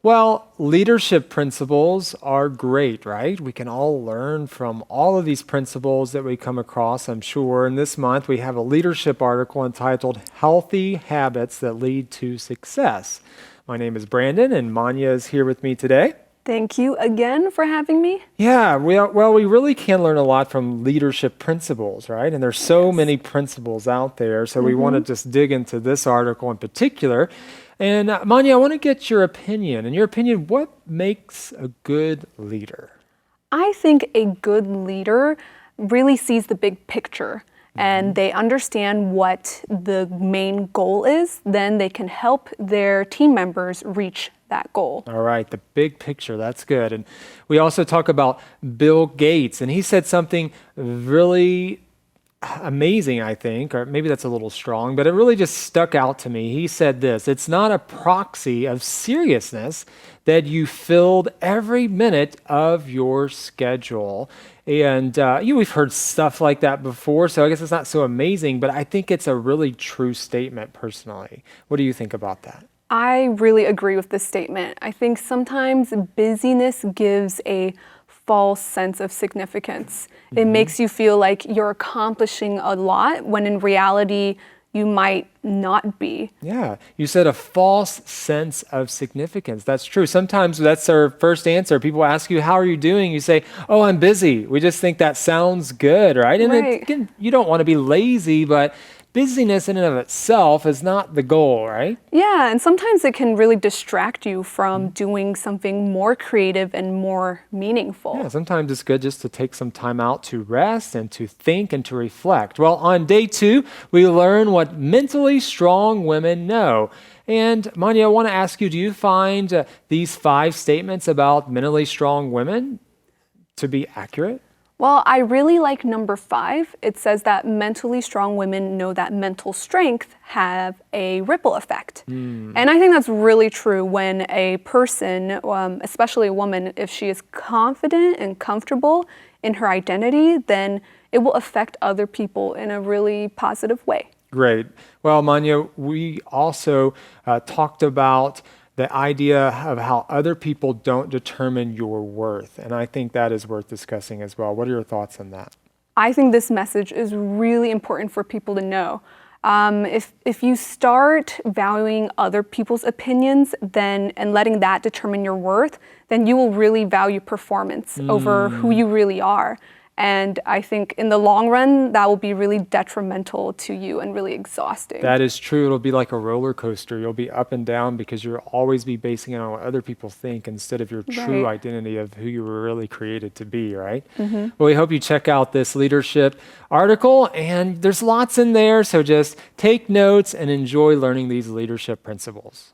Well, leadership principles are great, right? We can all learn from all of these principles that we come across, I'm sure. And this month we have a leadership article entitled Healthy Habits That Lead to Success. My name is Brandon, and Manya is here with me today. Thank you again for having me. Yeah, we really can learn a lot from leadership principles, right? And there's so many principles out there. So we want to just dig into this article in particular. And Manya, I want to get your opinion. In your opinion, what makes a good leader? I think a good leader really sees the big picture and they understand what the main goal is. Then they can help their team members reach that goal. All right, the big picture, that's good. And we also talk about Bill Gates, and he said something really amazing, I think, or maybe that's a little strong, but it really just stuck out to me. He said this: it's not a proxy of seriousness that you filled every minute of your schedule. And we've heard stuff like that before, so I guess it's not so amazing, but I think it's a really true statement personally. What do you think about that? I really agree with this statement. I think sometimes busyness gives a false sense of significance. It makes you feel like you're accomplishing a lot when in reality you might not be. Yeah, you said a false sense of significance. That's true. Sometimes that's our first answer. People ask you, how are you doing? You say, oh, I'm busy. We just think that sounds good, right? And again, you don't want to be lazy, but busyness in and of itself is not the goal, right? Yeah, and sometimes it can really distract you from doing something more creative and more meaningful. Yeah, sometimes it's good just to take some time out to rest and to think and to reflect. Well, on day 2, we learn what mentally strong women know. And Manya, I want to ask you, do you find these 5 statements about mentally strong women to be accurate? Well, I really like number 5. It says that mentally strong women know that mental strength have a ripple effect. And I think that's really true when a person, especially a woman, if she is confident and comfortable in her identity, then it will affect other people in a really positive way. Great. Well, Manya, we also talked about the idea of how other people don't determine your worth. And I think that is worth discussing as well. What are your thoughts on that? I think this message is really important for people to know. If you start valuing other people's opinions and letting that determine your worth, then you will really value performance over who you really are. And I think in the long run, that will be really detrimental to you and really exhausting. That is true. It'll be like a roller coaster. You'll be up and down because you'll always be basing it on what other people think instead of your true identity of who you were really created to be, right? Well, we hope you check out this leadership article, and there's lots in there. So just take notes and enjoy learning these leadership principles.